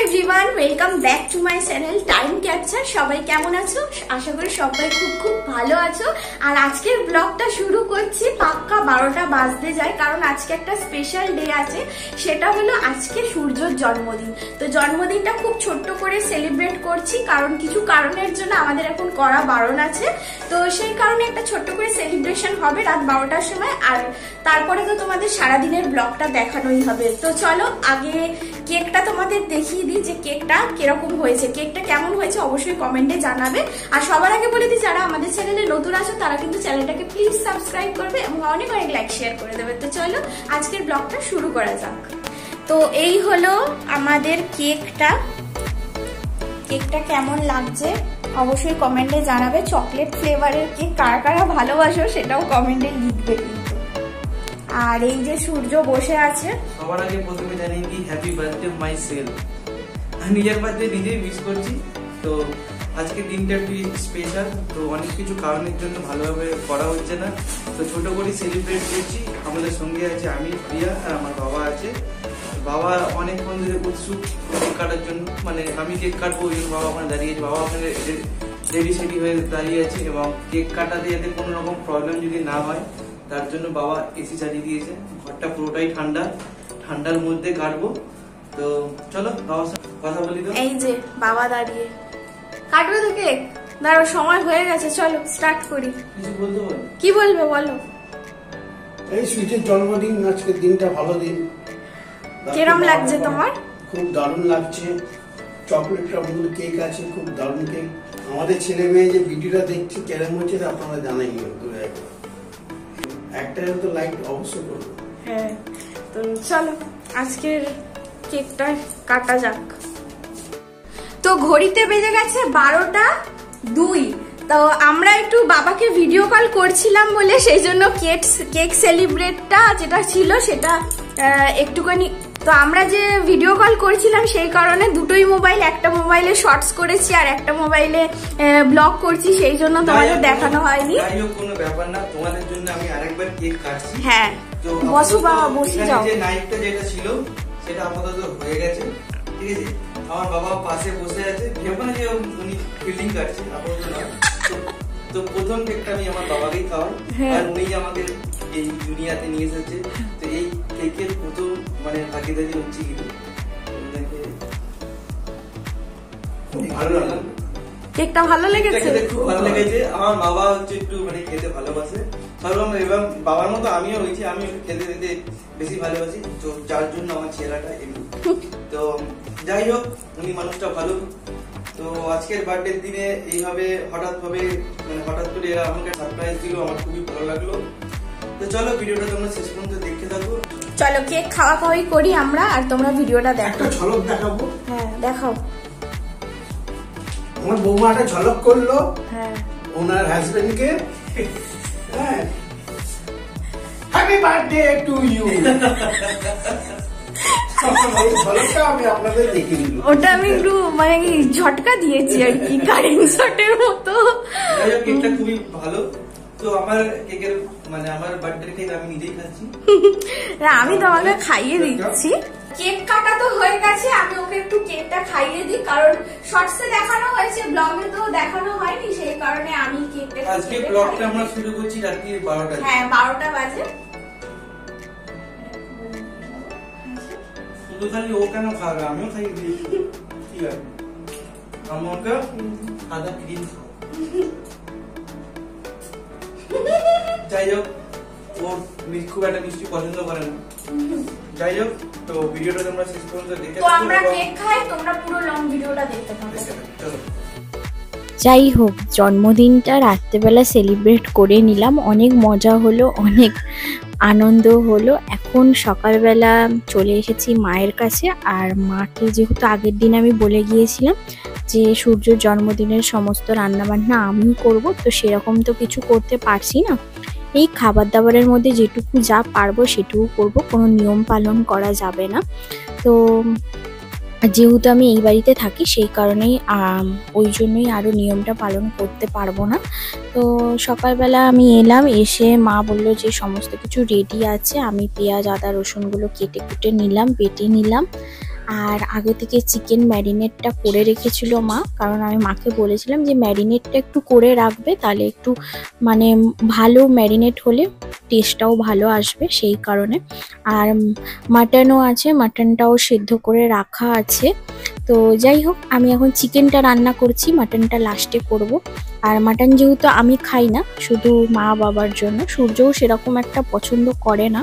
Everyone, welcome back to my channel time capture. সবাই কেমন আছো? আশা করি সবাই খুব ভালো আছো। আর আজকের ব্লগটা শুরু করছি পাক্কা 12টা বাজতে যায়, কারণ আজকে একটা স্পেশাল ডে আছে। সেটা হলো আজকে সূর্যর জন্মদিন। তো জন্মদিনটা খুব ছোট্ট করে সেলিব্রেট করছি, কারণ কিছু কারণের জন্য আমাদের এখন করা বারণ আছে। তো সেই কারণে একটা ছোট্ট করে সেলিব্রেশন হবে রাত 12টার সময়। আর তারপরে তো তোমাদের সারাদিনের ব্লগটা দেখানোই হবে। তো চলো আগে কেকটা তোমাদের দেখিয়ে দিই যে কেকটা কিরকম হয়েছে। কেকটা কেমন হয়েছে অবশ্যই কমেন্টে জানাবে। আর সবার আগে বলে দিই, যারা আমাদের চ্যানেলে নতুন আছো তারা কিন্তু চ্যানেলটাকে প্লিজ সাবস্ক্রাইব করবে এবং অনেক লাইক শেয়ার করে দেবে। তো চলো আজকের ব্লগটা শুরু করা যাক। তো এই হলো আমাদের কেকটা। কেকটা কেমন লাগছে অবশ্যই কমেন্টে জানাবে। চকলেট ফ্লেভারের কেক কারা কারা ভালোবাসো সেটাও কমেন্টে লিখবে কিন্তু। আর এই যে সূর্য বসে আছে। সবার আগে প্রথমে জানাই কি হ্যাপি বার্থডে মাই সেলফ। আমি নিজের বার্থডে নিজেই উইশ করছি। তো আজকে দিনটা একটু স্পেশাল, তো অনেক কিছু কারণের জন্য ভালোভাবে করা হচ্ছে না, তো ছোট করে সেলিব্রেট করছি। আমাদের সঙ্গে আছে আমি, প্রিয়া আর আমার বাবা আছে। বাবা অনেকক্ষণ ধরে উৎসুক কেক কাটার জন্য, মানে আমি কেক কাটবো ওই জন্য বাবা ওখানে দাঁড়িয়ে আছে। বাবা ওখানে রেডি সেডি হয়ে দাঁড়িয়ে আছে এবং কেক কাটাতে যাতে কোনো রকম প্রবলেম যদি না হয় তার জন্য বাবা এসি চালিয়ে দিয়েছে। ঘরটা পুরোটাই ঠান্ডা, ঠান্ডার মধ্যে কাটবো। তো চলো বাবার সাথে কথা বলি। তো এই যে বাবা দাঁড়িয়ে কাটবে তো কেক। দাঁড়াও, সময় হয়ে গেছে, চলো স্টার্ট করি। কিছু বলতে পারো? কি বলবে বলো। এই সুইটের জন্মদিন, আজকের দিনটা ভালো দিন। কিরম লাগছে তোমার? খুব দারুণ লাগছে। চকলেটটা মূল কেক আছে, খুব দারুণ কেক। আমাদের ছেলে মেয়ে যে ভিডিওটা দেখছে কেরম হচ্ছে আপনারা জানাই একটা তো লাইক অবশ্যই করবো। হ্যাঁ, তো চলো আজকের কেকটা কাটা যাক। তো ঘড়িতে বেজে গেছে 12:02। তো আমরা একটু বাবাকে ভিডিও কল করছিলাম বলে সেই জন্য কেক সেলিব্রেটটা যেটা ছিল সেটা একটুখানি, তো আমরা যে ভিডিও কল করছিলাম সেই কারণে দুটোই মোবাইল, একটা মোবাইলে শর্টস করেছি আর একটা মোবাইলে ব্লগ করছি, সেই জন্য তোমাদের দেখানো হয়নি। যাই হোক, কোনো ব্যাপার না, তোমাদের জন্য আমি আরেকবার কেক কাটছি। হ্যাঁ, তো বসো বাবা, বসে যাও। যে নাইফটা যেটা ছিল সেটা আপাতত হয়ে গেছে, ঠিক আছে। আমার বাবা পাশে বসে আছে, ভেবে যে উনি ফিল্ডিং কাটছে আপাতত না। তো প্রথম কেকটা আমি আমার বাবাকেই খাওয়াই, আর উনি আমাকে এই দুনিয়াতে নিয়ে এসেছে। তো এই কেকের প্রথম মানে ভাগিদারি হচ্ছে কিন্তু খুব ভালো লাগলো। কেকটা ভালো লেগেছে? খুব ভালো লেগেছে। আমার বাবা হচ্ছে একটু মানে খেতে ভালোবাসে এবং বাবার মতো আমিও হয়েছি, আমি খেতে দিতে বেশি ভালোবাসি, তো যার জন্য আমার ছেলেটা এমনি। তো যাই হোক, উনি মানুষটা ভালো। তো আজকের বার্থডে দিনে এইভাবে হঠাৎ করে এরা আমাকে সারপ্রাইজ দিল, আমার খুবই ভালো লাগলো। তো চলো ভিডিওটা তোমরা শেষ পর্যন্ত দেখতে থাকো। চলো কেক খাওয়া খাওয়াই করি আমরা, আর তোমরা ভিডিওটা দেখো। একটা ঝলক দেখাবো। হ্যাঁ দেখাও। আমার বৌমা একটা ঝলক করলো হ্যাঁ ওনার হাজবেন্ডকে। হ্যাঁ, হ্যাপি বার্থডে টু ইউ। ওটা আমি একটু মানে ঝটকা দিয়েছি আর কি, কারেন্ট শটের মতো। কেকটা খুবই ভালো। তো আমার কেকের মানে আমার বার্থডে কেক আমি নিজেই খাচ্ছি। আমি তোমাকে খাইয়ে দিচ্ছি। কেক কাটা তো হয়ে গেছে, আমি ওকে একটু কেকটা খাইয়ে দিই, কারণ শর্টসে দেখানো হয়েছে, ব্লগে তো দেখানো হয়নি, সেই কারণে আমি কেকটা আজকে ব্লগটা আমরা শুরু করছি রাত্রি 12টা। হ্যাঁ 12টা বাজে। শুধু খালি ও কেন খাবে, আমিও খাইয়ে দিই, ঠিক আছে। আমাকে সাদা ক্রিম খাও। যাই হোক, ও খুব একটা মিষ্টি পছন্দ করে না। যাই হোক, তো ভিডিওটা তোমরা শেষ পর্যন্ত দেখে তো আমরা কেক খাই, তোমরা পুরো লং ভিডিওটা দেখতে থাকো। চলো। যাই হোক, জন্মদিনটা রাত্রেবেলা সেলিব্রেট করে নিলাম, অনেক মজা হলো, অনেক আনন্দ হলো। এখন সকালবেলা চলে এসেছি মায়ের কাছে। আর মাকে যেহেতু আগের দিন আমি বলে গিয়েছিলাম যে সূর্যর জন্মদিনের সমস্ত রান্নাবান্না আমিই করব, তো সেরকম তো কিছু করতে পারছি না। এই খাবার দাবারের মধ্যে যেটুকু যা পারবো সেটুকু করব, কোনো নিয়ম পালন করা যাবে না। তো যেহেতু আমি এই বাড়িতে থাকি সেই কারণেই ওই জন্যই আরও নিয়মটা পালন করতে পারবো না। তো সকালবেলা আমি এলাম, এসে মা বললো যে সমস্ত কিছু রেডি আছে। আমি পেঁয়াজ আদা রসুনগুলো কেটে কুটে নিলাম, বেটে নিলাম। আর আগে থেকে চিকেন ম্যারিনেটটা করে রেখেছিল মা, কারণ আমি মাকে বলেছিলাম যে ম্যারিনেটটা একটু করে রাখবে, তাহলে একটু মানে ভালো ম্যারিনেট হলে টেস্টটাও ভালো আসবে, সেই কারণে। আর মাটনও আছে, মাটনটাও সেদ্ধ করে রাখা আছে। তো যাই হোক, আমি এখন চিকেনটা রান্না করছি, মাটনটা লাস্টে করব। আর মাটন যেহেতু আমি খাই না, শুধু মা বাবার জন্য, সূর্যও সেরকম একটা পছন্দ করে না,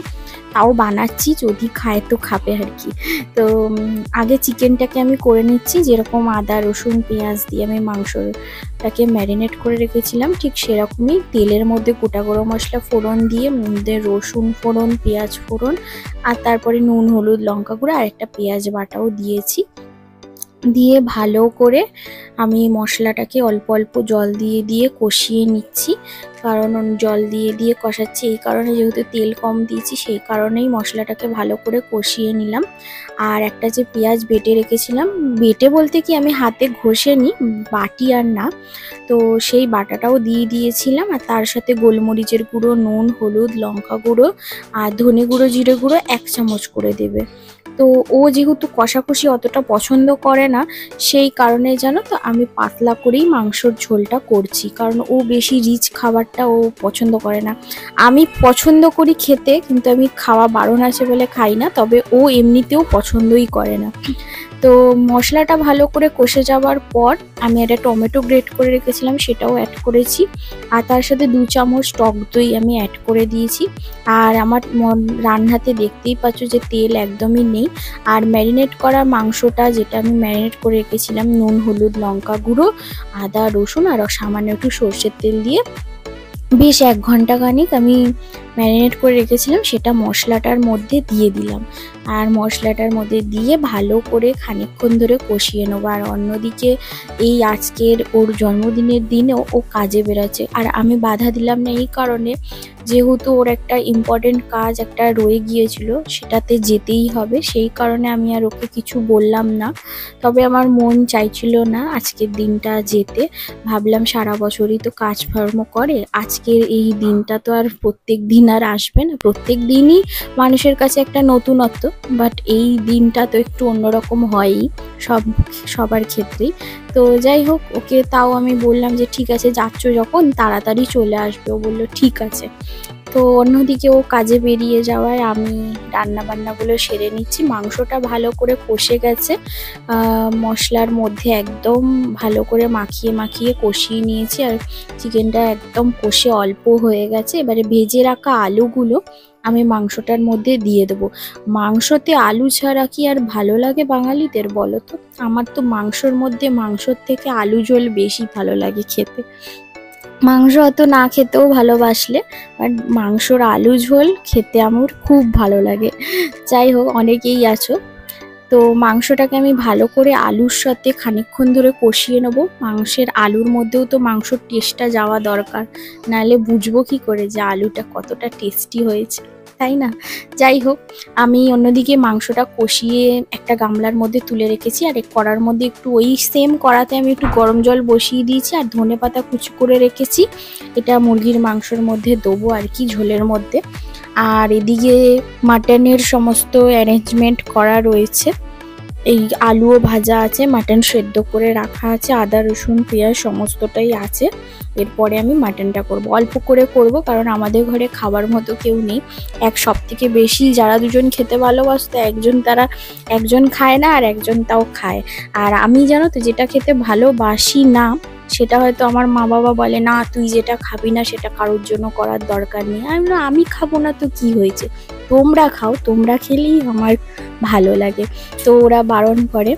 তাও বানাচ্ছি, যদি খায় তো খাবে আর কি। তো আগে চিকেনটাকে আমি করে নিচ্ছি, যেরকম আদা রসুন পেঁয়াজ দিয়ে আমি মাংসটাকে ম্যারিনেট করে রেখেছিলাম, ঠিক সেরকমই তেলের মধ্যে গোটা গরম মশলা ফোড়ন দিয়ে, মধ্যে রসুন ফোড়ন, পেঁয়াজ ফোড়ন, আর তারপরে নুন হলুদ লঙ্কা গুঁড়ো আর একটা পেঁয়াজ বাটাও দিয়েছি। দিয়ে ভালো করে আমি মশলাটাকে অল্প অল্প জল দিয়ে দিয়ে কষিয়ে নিচ্ছি, কারণ জল দিয়ে দিয়ে কষাচ্ছি এই কারণে, যেহেতু তেল কম দিয়েছি সেই কারণেই মশলাটাকে ভালো করে কষিয়ে নিলাম। আর একটা যে পেঁয়াজ বেটে রেখেছিলাম, বেটে বলতে কি আমি হাতে ঘষে নিই, বাটি আর না, তো সেই বাটাটাও দিয়ে দিয়েছিলাম। আর তার সাথে গোলমরিচের গুঁড়ো, নুন হলুদ লঙ্কা গুঁড়ো আর ধনে গুঁড়ো জিরে গুঁড়ো 1 চামচ করে দেবে। তো ও যেহেতু কষাকষি অতটা পছন্দ করে না, সেই কারণে জানো তো আমি পাতলা করেই মাংসর ঝোলটা করছি, কারণ ও বেশি রিচ খাবারটা ও পছন্দ করে না। আমি পছন্দ করি খেতে, কিন্তু আমি খাওয়া বারণ আছে বলে খাই না, তবে ও এমনিতেও পছন্দই করে না। তো মশলাটা ভালো করে কষে যাওয়ার পর আমি একটা টমেটো গ্রেট করে রেখেছিলাম, সেটাও অ্যাড করেছি। আর তার সাথে 2 চামচ টক দই আমি অ্যাড করে দিয়েছি। আর আমার রান্নাতে দেখতেই পাচ্ছ যে তেল একদমই নেই। আর ম্যারিনেট করা মাংসটা, যেটা আমি ম্যারিনেট করে রেখেছিলাম নুন হলুদ লঙ্কা গুঁড়ো আদা রসুন আর সামান্য একটু সর্ষের তেল দিয়ে বেশ 1 ঘন্টা খানিক আমি ম্যারিনেট করে রেখেছিলাম, সেটা মশলাটার মধ্যে দিয়ে দিলাম। আর মশলাটার মধ্যে দিয়ে ভালো করে খানিকক্ষণ ধরে কষিয়ে নেবো। আর অন্যদিকে এই আজকের ওর জন্মদিনের দিনেও ও কাজে বেরোচ্ছে, আর আমি বাধা দিলাম না এই কারণে, যেহেতু ওর একটা ইম্পর্টেন্ট কাজ একটা রয়ে গিয়েছিল, সেটাতে যেতেই হবে, সেই কারণে আমি আর ওকে কিছু বললাম না। তবে আমার মন চাইছিল না আজকের দিনটা যেতে, ভাবলাম সারা বছরই তো কাজকর্ম করে, আজকের এই দিনটা তো আর প্রত্যেক দিন আর আসবে না, প্রত্যেক দিনই মানুষের কাছে একটা নতুনত্ব, বাট এই দিনটা তো একটু অন্যরকম হয়ই সবার ক্ষেত্রেই। তো যাই হোক, ওকে তাও আমি বললাম যে ঠিক আছে, যাচ্ছ যখন তাড়াতাড়ি চলে আসবে। ও বললো ঠিক আছে। তো অন্যদিকে ও কাজে বেরিয়ে যাওয়ায় আমি রান্না বান্নাগুলো সেরে নিচ্ছি। মাংসটা ভালো করে কষে গেছে, মশলার মধ্যে একদম ভালো করে মাখিয়ে মাখিয়ে কষিয়ে নিয়েছি। আর চিকেনটা একদম কষে অল্প হয়ে গেছে। এবারে ভেজে রাখা আলুগুলো আমি মাংসটার মধ্যে দিয়ে দেবো। মাংসতে আলু ছাড়া কি আর ভালো লাগে বাঙালিদের বলো তো? আমার তো মাংসর মধ্যে মাংসর থেকে আলু ঝোল বেশি ভালো লাগে খেতে। মাংস অত না খেতেও ভালোবাসলে, বাট মাংসর আলু ঝোল খেতে আমার খুব ভালো লাগে। যাই হোক, অনেকেই আছো। তো মাংসটাকে আমি ভালো করে আলুর সাথে খানিকক্ষণ ধরে কষিয়ে নেবো। মাংসের আলুর মধ্যেও তো মাংসর টেস্টটা যাওয়া দরকার, নাহলে বুঝবো কি করে যে আলুটা কতটা টেস্টি হয়েছে, তাই না? যাই হোক, আমি অন্যদিকে মাংসটা কষিয়ে একটা গামলার মধ্যে তুলে রেখেছি। আর এক কড়ার মধ্যে একটু ওই সেম কড়াতে আমি একটু গরম জল বসিয়ে দিয়েছি, আর ধনেপাতা কুচি করে রেখেছি। এটা মুরগির মাংসের মধ্যে দেবো আর কি, ঝোলের মধ্যে। আর এদিকে মাটনের সমস্ত অ্যারেঞ্জমেন্ট করা রয়েছে, এই আলুও ভাজা আছে, মাটন সেদ্ধ করে রাখা আছে, আদা রসুন পেঁয়াজ সমস্তটাই আছে। এরপরে আমি মাটনটা করব, অল্প করে করব, কারণ আমাদের ঘরে খাবার মতো কেউ নেই। সব থেকে বেশি যারা দুজন খেতে ভালোবাসতো, একজন খায় না, আর একজন তাও খায়। আর আমি জানো তো যেটা খেতে ভালোবাসি না, সেটা হয়তো আমার মা বাবা বলে না তুই যেটা খাবি না সেটা কারোর জন্য করার দরকার নেই। আমি খাবো না তো কি হয়েছে, তোমরা খাও, তোমরা খেলেই আমার ভালো লাগে। তো ওরা বারণ করে,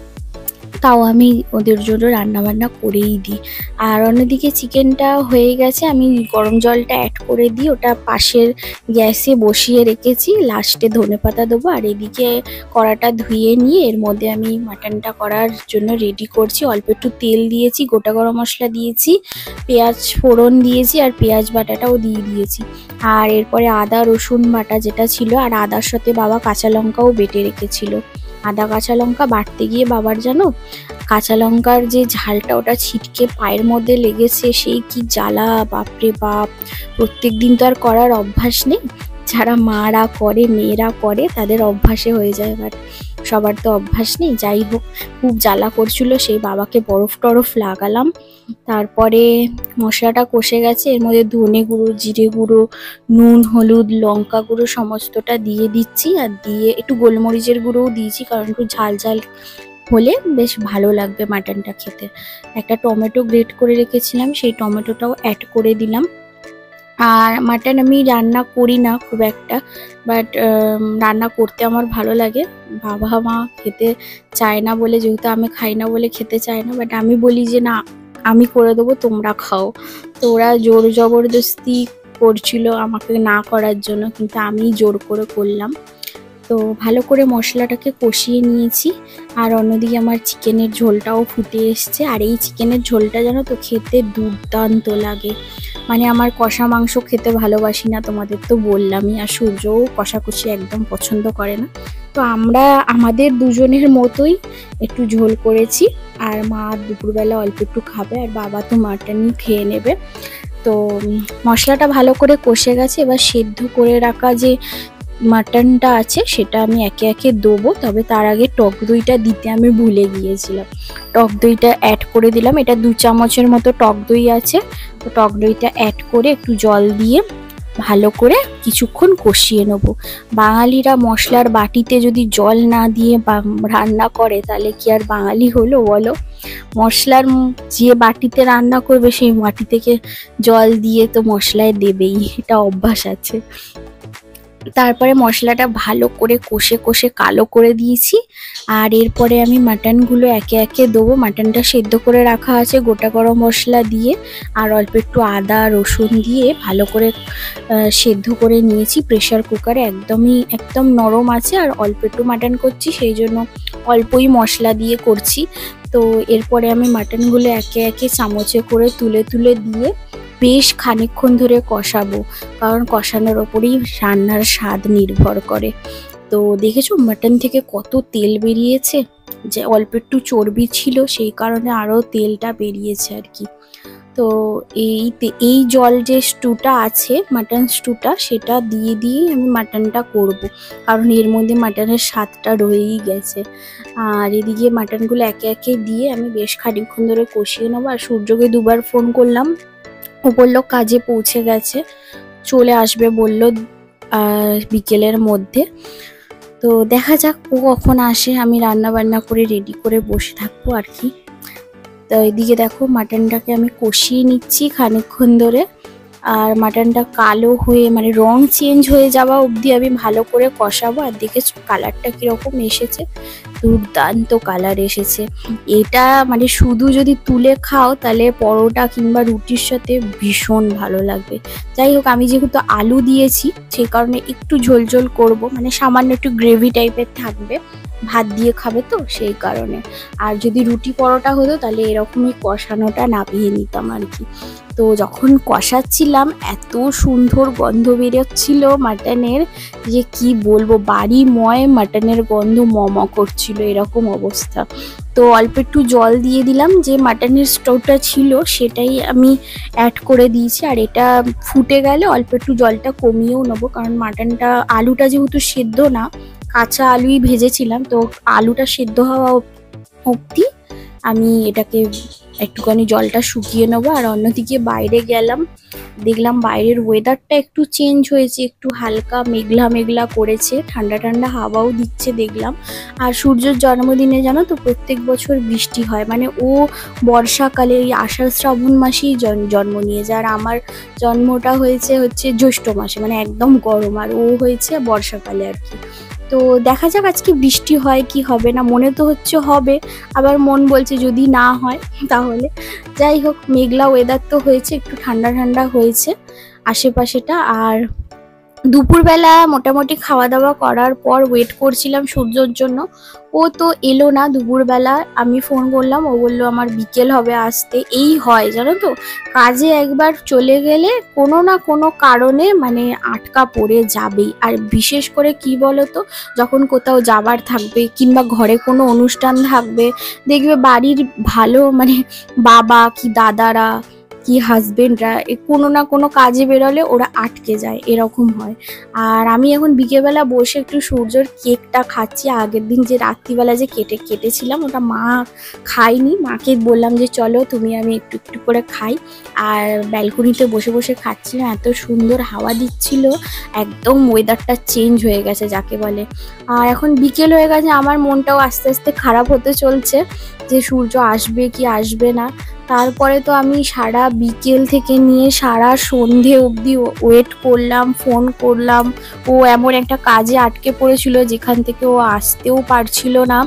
তাও আমি ওদের জন্য রান্নাবান্না করেই দিই। আর অন্যদিকে চিকেনটা হয়ে গেছে, আমি গরম জলটা অ্যাড করে দিই, ওটা পাশের গ্যাসে বসিয়ে রেখেছি। লাস্টে ধনেপাতা দেবো। আর এদিকে কড়াটা ধুয়ে নিয়ে এর মধ্যে আমি মাটনটা করার জন্য রেডি করছি। অল্প একটু তেল দিয়েছি, গোটা গরম মশলা দিয়েছি, পেঁয়াজ ফোড়ন দিয়েছি, আর পেঁয়াজ বাটাটাও দিয়ে দিয়েছি। আর এরপরে আদা রসুন বাটা যেটা ছিল, আর আদার সাথে বাবা কাঁচা লঙ্কাও বেটে রেখেছিল। আদা কাঁচা লঙ্কা বাটতে গিয়ে বাবার জানো কাঁচা লঙ্কার যে ঝালটা ওটা ছিটকে পায়ের মধ্যে লেগেছে, সেই কি জ্বালা, বাপরে বাপ। প্রত্যেক দিন তো আর করার অভ্যাস নেই, যারা মারা করে মেয়েরা করে তাদের অভ্যাসে হয়ে যায়, বাট সবার তো অভ্যাস নেই। যাই হোক, খুব জ্বালা করছিল, সেই বাবাকে বরফ টরফ লাগালাম। তারপরে মশলাটা কষে গেছে, এর মধ্যে ধনে গুঁড়ো, জিরে গুঁড়ো, নুন, হলুদ, লঙ্কা গুঁড়ো সমস্তটা দিয়ে দিচ্ছি। আর দিয়ে একটু গোলমরিচের গুঁড়োও দিয়েছি, কারণ একটু ঝাল ঝাল হলে বেশ ভালো লাগবে মাটনটা খেতে। একটা টমেটো গ্রেট করে রেখেছিলাম, সেই টমেটোটাও অ্যাড করে দিলাম। আর মাটন আমি রান্না করি না খুব একটা, বাট রান্না করতে আমার ভালো লাগে। বাবা মা খেতে চায় না বলে, যেহেতু আমি খাই না বলে খেতে চায় না, বাট আমি বলি যে না, আমি করে দেবো, তোমরা খাও। তো ওরা জোর জবরদস্তি করছিল আমাকে না করার জন্য, কিন্তু আমি জোর করে করলাম। তো ভালো করে মশলাটাকে কষিয়ে নিয়েছি। আর অন্যদিকে আমার চিকেনের ঝোলটাও ফুটে এসছে। আর এই চিকেনের ঝোলটা জানো তো খেতে দুর্দান্ত লাগে। মানে আমার কষা মাংস খেতে ভালোবাসি না, তোমাদের তো বললামই। আর সূর্যও কষাকষি একদম পছন্দ করে না। তো আমরা আমাদের দুজনের মতোই একটু ঝোল করেছি। আর মা দুপুরবেলা অল্প একটু খাবে, আর বাবা তো মাটনই খেয়ে নেবে। তো মশলাটা ভালো করে কষে গেছে। এবার সেদ্ধ করে রাখা যে মাটনটা আছে সেটা আমি একে একে দেবো। তবে তার আগে টক দইটা দিতে আমি ভুলে গিয়েছিলাম। টক দইটা অ্যাড করে দিলাম। এটা 2 চামচের মতো টক দই আছে। তো টক দইটা অ্যাড করে একটু জল দিয়ে ভালো করে কিছুক্ষণ কষিয়ে নেব। বাঙালিরা মশলার বাটিতে যদি জল না দিয়ে রান্না করে তাহলে কি আর বাঙালি হলো বলো? মশলার যে বাটিতে রান্না করবে সেই বাটি থেকে জল দিয়ে তো মশলায় দেবেই, এটা অভ্যাস আছে। তারপরে মশলাটা ভালো করে কষে কষে কালো করে দিয়েছি। আর এরপরে আমি মাটনগুলো একে একে দেবো। মাটনটা সেদ্ধ করে রাখা আছে গোটা গরম মশলা দিয়ে, আর অল্প একটু আদা রসুন দিয়ে ভালো করে সেদ্ধ করে নিয়েছি প্রেসার কুকারে। একদম নরম আছে, আর অল্প একটু মাটন করছি, সেই জন্য অল্পই মশলা দিয়ে করছি। তো এরপরে আমি মাটনগুলো একে একে চামচে করে তুলে তুলে দিয়ে বেশ খানিকক্ষণ ধরে কষাবো, কারণ কষানোর ওপরেই রান্নার স্বাদ নির্ভর করে। তো দেখেছো মাটন থেকে কত তেল বেরিয়েছে, যে অল্প একটু চর্বি ছিল সেই কারণে আরও তেলটা বেরিয়েছে আর কি। তো এই জল যে স্টুটা আছে, মাটন স্টুটা, সেটা দিয়ে আমি মাটনটা করব, কারণ এর মধ্যে মাটনের স্বাদটা রয়েই গেছে। আর এদিকে মাটনগুলো একে একে দিয়ে আমি বেশ খানিকক্ষণ ধরে কষিয়ে নেবো। আর সূর্যকে 2বার ফোন করলাম, ও বললো কাজে পৌঁছে গেছে, চলে আসবে বললো বিকেলের মধ্যে। তো দেখা যাক ও কখন আসে, আমি রান্না বান্না করে রেডি করে বসে থাকবো আর কি। তো এদিকে দেখো মাটনটাকে আমি কষিয়ে নিচ্ছি খানিকক্ষণ ধরে। আর মাটনটা কালো হয়ে মানে রং চেঞ্জ হয়ে যাওয়া অবধি আমি ভালো করে কষাবো। আর দেখেছো কালারটা কিরকম এসেছে, দুর্দান্ত কালার এসেছে। এটা মানে শুধু যদি তুলে খাও তাহলে পরোটা কিংবা রুটির সাথে ভীষণ ভালো লাগবে। যাই হোক, আমি যেহেতু আলু দিয়েছি সেই কারণে একটু ঝোল ঝোল করবো, মানে সামান্য একটু গ্রেভি টাইপের থাকবে, ভাত দিয়ে খাবে তো সেই কারণে। আর যদি রুটি পরোটা হতো তাহলে এরকমই কষানোটা নামিয়ে নিতাম আর কি। তো যখন কষাচ্ছিলাম এত সুন্দর গন্ধ বেরোচ্ছিল মাটনের, যে কি বলবো, বাড়িময় মাটনের গন্ধ ম করছিল, এরকম অবস্থা। তো অল্প একটু জল দিয়ে দিলাম, যে মাটনের স্টোভটা ছিল সেটাই আমি অ্যাড করে দিয়েছি। আর এটা ফুটে গেলে অল্প একটু জলটা কমিয়েও নেবো, কারণ মাটনটা আলুটা যেহেতু সেদ্ধ না, কাঁচা আলুই ভেজেছিলাম, তো আলুটা সেদ্ধ হওয়া অবধি আমি এটাকে একটুখানি জলটা শুকিয়ে নেবো। আর অন্যদিকে বাইরে গেলাম, দেখলাম বাইরের ওয়েদারটা একটু চেঞ্জ হয়েছে, একটু হালকা মেঘলা মেঘলা করেছে, ঠান্ডা ঠান্ডা হাওয়াও দিচ্ছে দেখলাম। আর সূর্যের জন্মদিনে জানো তো প্রত্যেক বছর বৃষ্টি হয়, মানে ও বর্ষাকালে এই আষাঢ় শ্রাবণ মাসেই জন্ম নিয়ে যায়। আর আমার জন্মটা হচ্ছে জ্যৈষ্ঠ মাসে, মানে একদম গরম, আর ও হয়েছে বর্ষাকালে আর কি। তো দেখা যাক আজকে বৃষ্টি হয় কি হবে না, মনে তো হচ্ছে হবে, আবার মন বলছে যদি না হয় তাহলে। যাই হোক, মেঘলা ওয়েদার তো হয়েছে, একটু ঠান্ডা ঠান্ডা হয়েছে আশেপাশেটা। আর দুপুরবেলা মোটামুটি খাওয়া দাওয়া করার পর ওয়েট করছিলাম সূর্যর জন্য, ও তো এলো না দুপুরবেলা। আমি ফোন করলাম, ও বললো আমার বিকেল হবে আসতে। এই হয় জানো তো, কাজে একবার চলে গেলে কোনো না কোনো কারণে মানে আটকা পড়ে যাবেই। আর বিশেষ করে কি বলতো, যখন কোথাও যাবার থাকবে কিংবা ঘরে কোনো অনুষ্ঠান থাকবে, দেখবে বাড়ির ভালো মানে বাবা কি দাদারা কি হাজবেন্ডরা কোনো না কোনো কাজে বেরোলে ওরা আটকে যায়, এরকম হয়। আর আমি এখন বিকেলবেলা বসে একটু সূর্যর কেকটা খাচ্ছি। আগের দিন যে রাত্রিবেলা যে কেটেছিলাম ওটা মা খাইনি, মাকে বললাম যে চলো তুমি আমি একটু একটু করে খাই। আর ব্যালকনিতে বসে বসে খাচ্ছিলাম, এত সুন্দর হাওয়া দিচ্ছিল, একদম ওয়েদারটা চেঞ্জ হয়ে গেছে যাকে বলে। আর এখন বিকেল হয়ে গেছে, আমার মনটাও আস্তে আস্তে খারাপ হতে চলছে যে সূর্য আসবে কি আসবে না। তারপরে তো আমি সারা বিকেল থেকে নিয়ে সারা সন্ধে অবধি ওয়েট করলাম, ফোন করলাম। ও এমন একটা কাজে আটকে পড়েছিল যেখান থেকে ও আসতেও পারছিল না।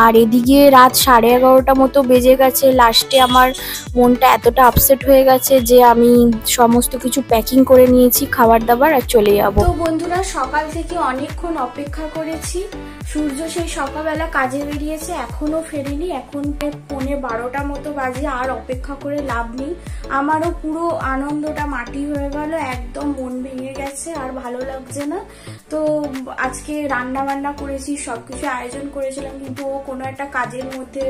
আর এদিকে রাত 11:30 মতো বেজে গেছে। লাস্টে আমার মনটা এতটা আপসেট হয়ে গেছে যে আমি সমস্ত কিছু প্যাকিং করে নিয়েছি, খাবার দাবার, আর চলে যাব। তো বন্ধুরা, সকাল থেকে অনেকক্ষণ অপেক্ষা করেছি। সূর্য সেই সকালবেলা কাজে বেরিয়েছে, এখনো ফেরেনি। এখন 11:15 মতো বাজে। আর অপেক্ষা করে লাভ নেই। আমারও পুরো আনন্দটা মাটি হয়ে গেল, একদম মন ভেঙে গেছে, আর ভালো লাগছে না। তো আজকে রান্না বান্না করেছি, সবকিছু আয়োজন করেছিলাম, কিন্তু ও কোনো একটা কাজের মধ্যে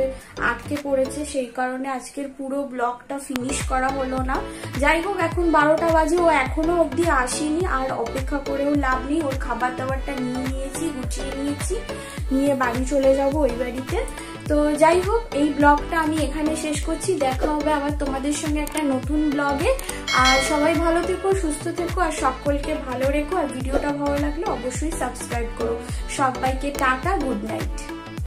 আটকে পড়েছে, সেই কারণে আজকের পুরো ব্লগটা ফিনিশ করা হলো না। যাই হোক, এখন 12টা বাজে, ও এখনো অবধি আসেনি। আর অপেক্ষা করেও লাভ নেই। ওর খাবার দাবারটা নিয়ে নিয়েছি, গুছিয়ে নিয়েছি, নিয়ে বাড়ি চলে যাব ওই বাড়িতে। তো যাই হোক, এই ব্লগটা আমি এখানে শেষ করছি। দেখা হবে আবার তোমাদের সঙ্গে একটা নতুন ব্লগে। আর সবাই ভালো থেকো, সুস্থ থেকো, আর সকলকে ভালো রেখো। আর ভিডিওটা ভালো লাগলে অবশ্যই সাবস্ক্রাইব করো। সবাইকে টাটা, গুড নাইট।